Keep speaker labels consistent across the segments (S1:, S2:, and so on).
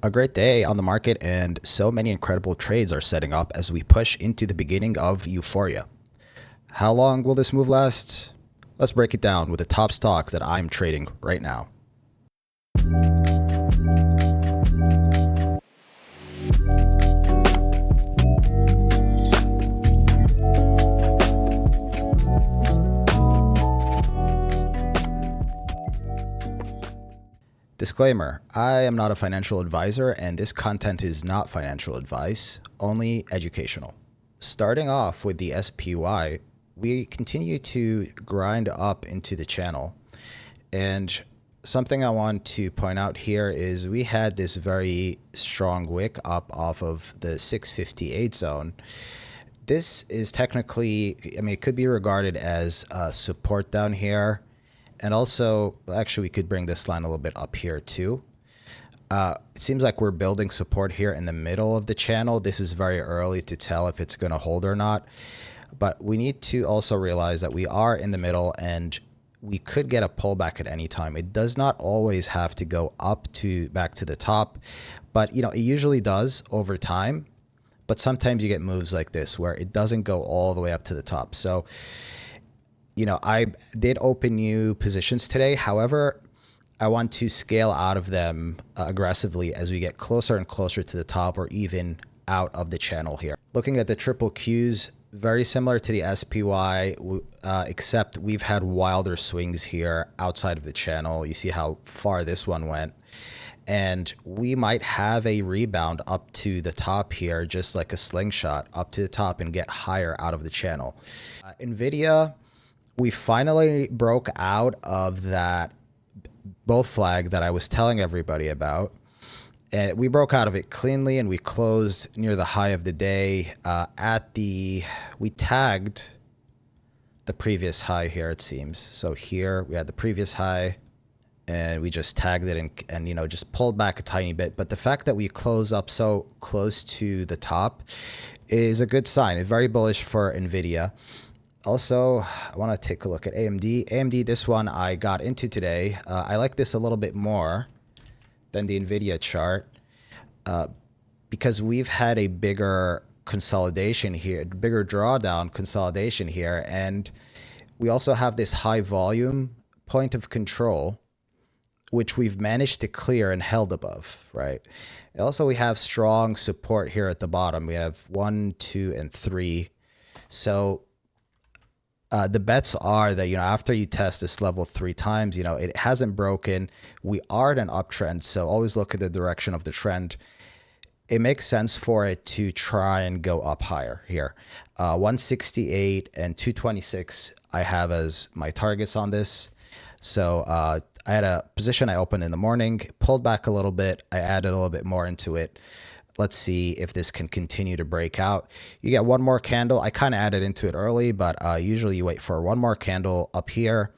S1: A great day on the market, and so many incredible trades are setting up as we push into the beginning of euphoria. How long will this move last? Let's break it down with the top stocks that I'm trading right now. Disclaimer, I am not a financial advisor and this content is not financial advice, only educational. Starting off with the SPY, we continue to grind up into the channel. And something I want to point out here is we had this very strong wick up off of the 658 zone. This is technically, it could be regarded as support down here. And also, actually, we could bring this line a little bit up here too. It seems like we're building support here in the middle of the channel. This is very early to tell if it's going to hold or not. But we need to also realize that we are in the middle and we could get a pullback at any time. It does not always have to go up to back to the top, but it usually does over time. But sometimes you get moves like this where it doesn't go all the way up to the top. So I did open new positions today. However, I want to scale out of them aggressively as we get closer and closer to the top or even out of the channel here. Looking at the triple Qs, very similar to the SPY, except we've had wilder swings here outside of the channel. You see how far this one went. And we might have a rebound up to the top here, just like a slingshot up to the top and get higher out of the channel. NVIDIA, we finally broke out of that bull flag that I was telling everybody about. And we broke out of it cleanly and we closed near the high of the day we tagged the previous high here, it seems. So here we had the previous high and we just tagged it and just pulled back a tiny bit. But the fact that we close up so close to the top is a good sign. It's very bullish for NVIDIA. Also, I want to take a look at AMD. AMD, this one I got into today. I like this a little bit more than the NVIDIA chart because we've had a bigger consolidation here, bigger drawdown consolidation here. And we also have this high volume point of control, which we've managed to clear and held above, right? Also, we have strong support here at the bottom. We have 1, 2, and 3. So the bets are that, after you test this level 3 times, it hasn't broken. We are in an uptrend, so always look at the direction of the trend. It makes sense for it to try and go up higher here. 168 and 226 I have as my targets on this. So I had a position I opened in the morning, pulled back a little bit. I added a little bit more into it. Let's see if this can continue to break out. You get one more candle. I kind of added into it early, but usually you wait for one more candle up here.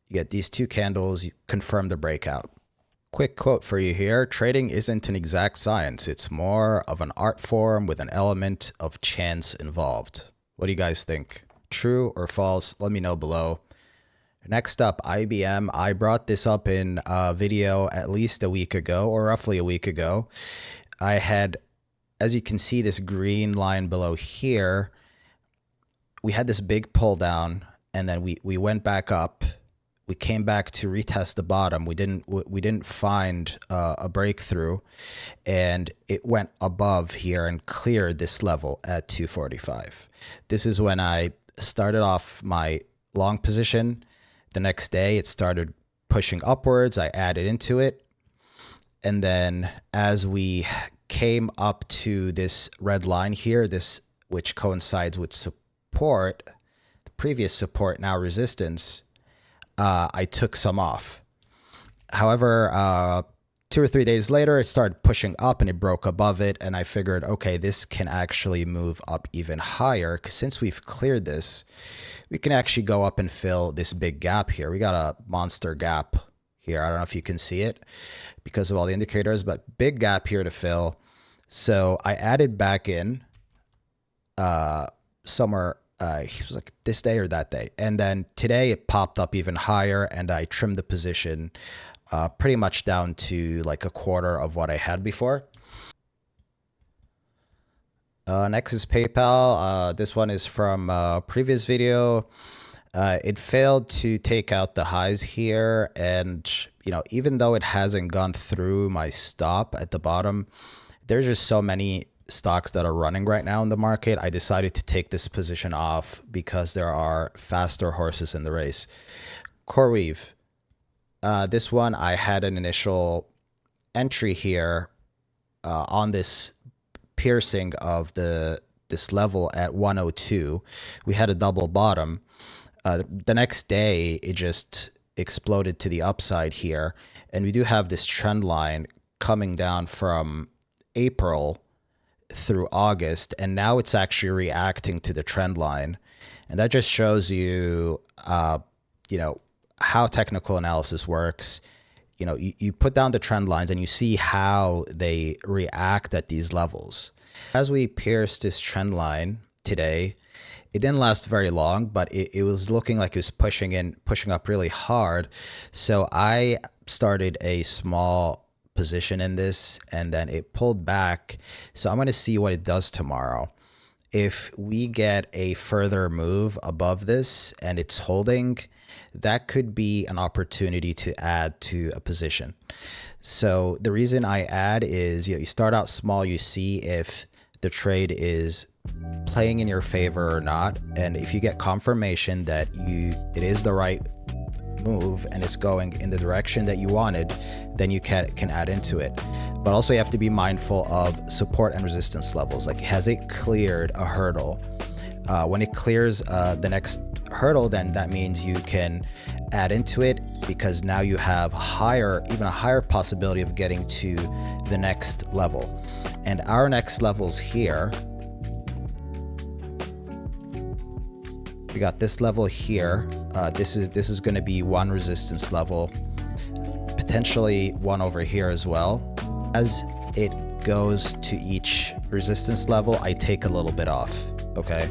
S1: You get these 2 candles, you confirm the breakout. Quick quote for you here. Trading isn't an exact science. It's more of an art form with an element of chance involved. What do you guys think? True or false? Let me know below. Next up, IBM. I brought this up in a video at least a week ago, or roughly a week ago. I had, as you can see, this green line below here. We had this big pull down and then we went back up. We came back to retest the bottom. We didn't find a breakthrough and it went above here and cleared this level at 245. This is when I started off my long position. The next day it started pushing upwards. I added into it. And then as we came up to this red line here, which coincides with support, the previous support, now resistance, I took some off. However, 2 or 3 days later, it started pushing up and it broke above it. And I figured, okay, this can actually move up even higher because since we've cleared this, we can actually go up and fill this big gap here. We got a monster gap here. I don't know if you can see it because of all the indicators, but big gap here to fill. So I added back in somewhere, it was like this day or that day. And then today it popped up even higher and I trimmed the position pretty much down to like a quarter of what I had before. Next is PayPal. This one is from a previous video. It failed to take out the highs here, and even though it hasn't gone through my stop at the bottom, there's just so many stocks that are running right now in the market. I decided to take this position off because there are faster horses in the race. CRWV. This one, I had an initial entry here on this piercing of this level at 102. We had a double bottom. The next day, it just exploded to the upside here. And we do have this trend line coming down from April through August. And now it's actually reacting to the trend line. And that just shows you, how technical analysis works. You put down the trend lines and you see how they react at these levels. As we pierced this trend line today, it didn't last very long, but it was looking like it was pushing up really hard. So I started a small position in this, and then it pulled back. So I'm going to see what it does tomorrow. If we get a further move above this and it's holding, that could be an opportunity to add to a position. So the reason I add is, you start out small, you see if the trade is playing in your favor or not. And if you get confirmation that it is the right move and it's going in the direction that you wanted, then you can add into it. But also you have to be mindful of support and resistance levels. Like, has it cleared a hurdle? When it clears the next hurdle, then that means you can add into it, because now you have even a higher possibility of getting to the next level. And our next levels here, we got this level here. This is going to be one resistance level, potentially one over here as well. As it goes to each resistance level, I take a little bit off, okay?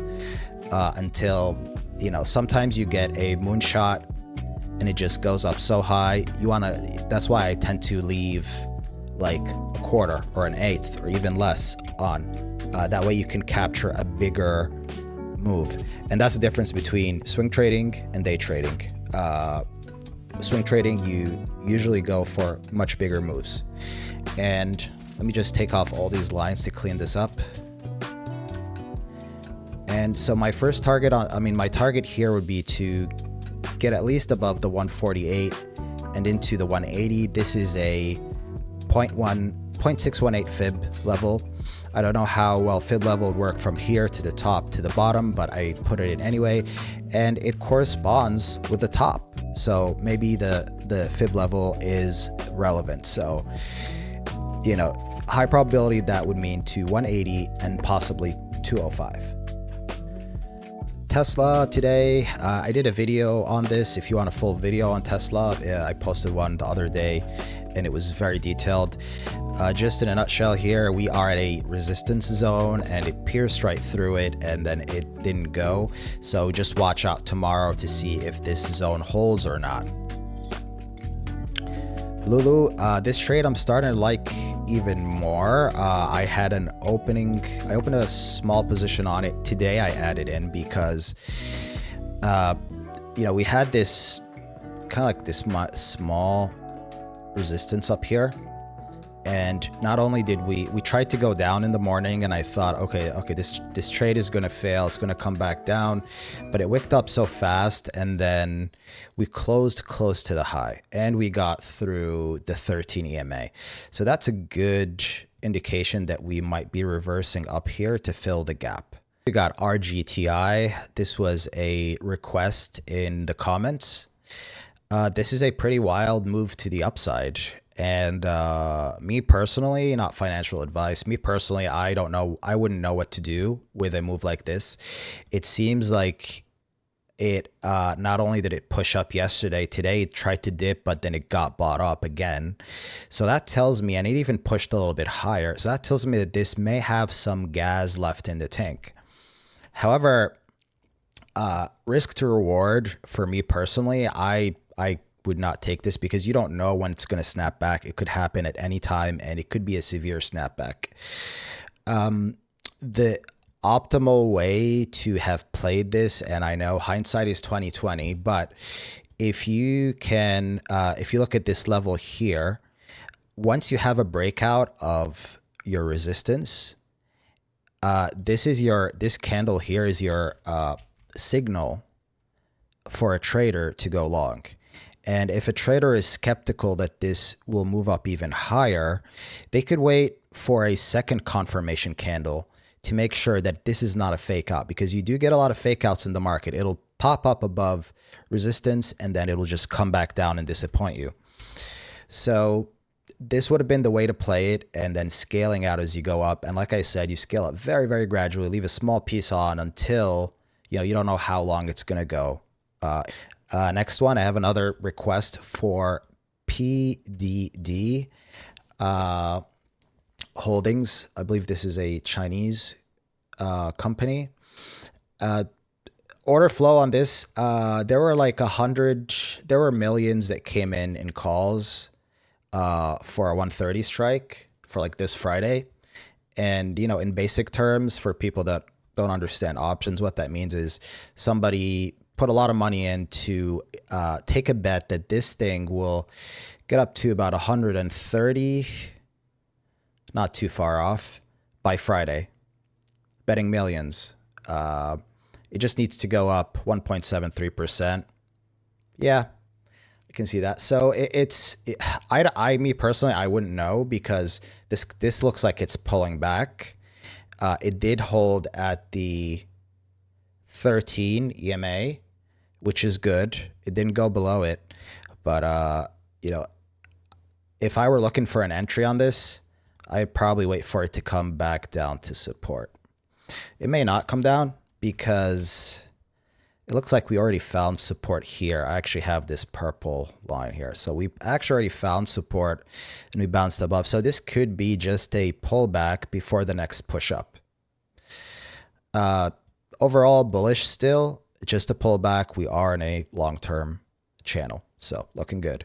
S1: Until, sometimes you get a moonshot and it just goes up so high. That's why I tend to leave like a quarter or an eighth or even less on. That way you can capture a bigger move. And that's the difference between swing trading and day trading. Swing trading, you usually go for much bigger moves. And let me just take off all these lines to clean this up. And so my first target my target here would be to get at least above the 148 and into the 180. This is a 0.618 fib level. I don't know how well fib level would work from here to the top to the bottom, but I put it in anyway, and it corresponds with the top. So maybe the fib level is relevant. So, high probability that would mean to 180 and possibly 205. Tesla today, I did a video on this. If you want a full video on Tesla, I posted one the other day and it was very detailed. Just in a nutshell here, we are at a resistance zone and it pierced right through it and then it didn't go. So just watch out tomorrow to see if this zone holds or not. LULU, this trade I'm starting to like even more. I had an opening, I opened a small position on it. Today I added in because, we had this kind of like this small resistance up here. And not only did we tried to go down in the morning and I thought, okay, this trade is going to fail. It's going to come back down, but it wicked up so fast. And then we closed close to the high and we got through the 13 EMA. So that's a good indication that we might be reversing up here to fill the gap. We got RGTI. This was a request in the comments. This is a pretty wild move to the upside. And me personally, not financial advice, me personally, I don't know, I wouldn't know what to do with a move like this. It seems like it, not only did it push up yesterday, today it tried to dip, but then it got bought up again. So that tells me, and it even pushed a little bit higher. So that tells me that this may have some gas left in the tank. However, risk to reward for me personally, I would not take this because you don't know when it's going to snap back. It could happen at any time, and it could be a severe snapback. The optimal way to have played this, and I know hindsight is 2020, but if you can, if you look at this level here, once you have a breakout of your resistance, this candle here is your signal for a trader to go long. And if a trader is skeptical that this will move up even higher, they could wait for a second confirmation candle to make sure that this is not a fake out, because you do get a lot of fake outs in the market. It'll pop up above resistance and then it'll just come back down and disappoint you. So this would have been the way to play it, and then scaling out as you go up. And like I said, you scale up very, very gradually, leave a small piece on until, you know, you don't know how long it's going to go. Next one, I have another request for PDD Holdings. I believe this is a Chinese company. Order flow on this, there were like there were millions that came in calls for a 130 strike for like this Friday. And, you know, in basic terms, for people that don't understand options, what that means is somebody put a lot of money in to take a bet that this thing will get up to about 130, not too far off, by Friday, betting millions. It just needs to go up 1.73%. Yeah, I can see that. So me personally, I wouldn't know, because this looks like it's pulling back. It did hold at the 13 EMA, which is good. It didn't go below it, but you know, if I were looking for an entry on this, I'd probably wait for it to come back down to support. It may not come down because it looks like we already found support here. I actually have this purple line here. So we actually already found support and we bounced above. So this could be just a pullback before the next push up. Overall bullish still, just a pullback. We are in a long-term channel, so looking good.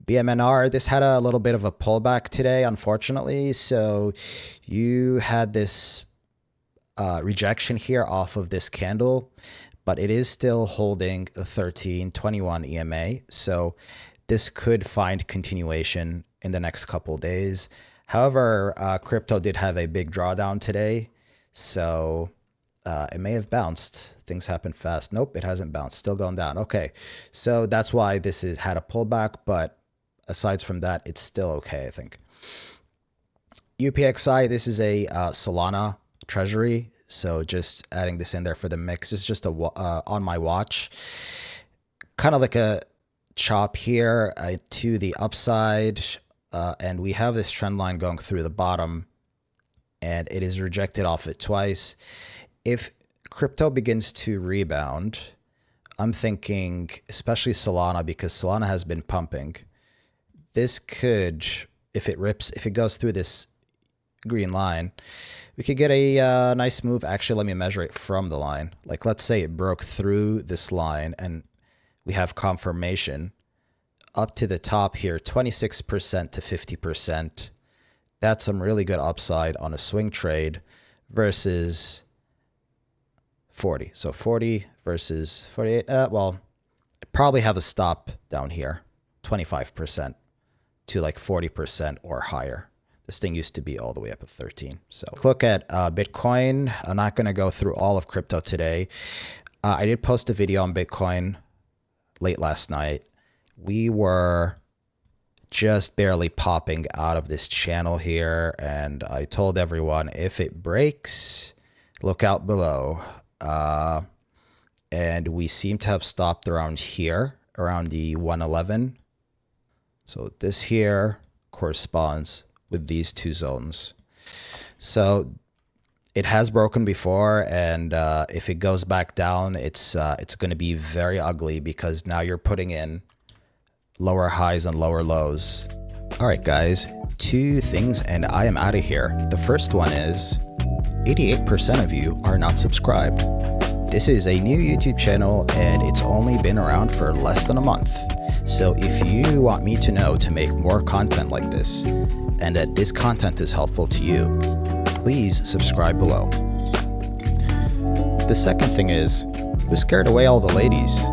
S1: BMNR, this had a little bit of a pullback today, unfortunately. So you had this rejection here off of this candle, but it is still holding a 1321 EMA. So this could find continuation in the next couple of days. However, crypto did have a big drawdown today. So it may have bounced. Things happen fast. Nope, it hasn't bounced. Still going down. Okay, so that's why this had a pullback. But aside from that, it's still okay, I think. UPXI, this is a Solana treasury. So just adding this in there for the mix. It's just on my watch. Kind of like a chop here to the upside. And we have this trend line going through the bottom, and it is rejected off it twice. If crypto begins to rebound, I'm thinking, especially Solana, because Solana has been pumping, this could, if it goes through this green line, we could get a nice move. Actually, let me measure it from the line. Like, let's say it broke through this line and we have confirmation up to the top here, 26% to 50%. That's some really good upside on a swing trade versus 40. So 40 versus 48. Well, probably have a stop down here, 25% to like 40% or higher. This thing used to be all the way up at 13. So look at Bitcoin. I'm not going to go through all of crypto today. I did post a video on Bitcoin late last night. We were just barely popping out of this channel here, and I told everyone, if it breaks, look out below. And we seem to have stopped around here, around the 111. So this here corresponds with these two zones. So it has broken before, and if it goes back down, it's going to be very ugly, because now you're putting in lower highs and lower lows. All right, guys, two things and I am out of here. The first one is 88% of you are not subscribed. This is a new YouTube channel and it's only been around for less than a month. So if you want me to know to make more content like this and that this content is helpful to you, please subscribe below. The second thing is, who scared away all the ladies?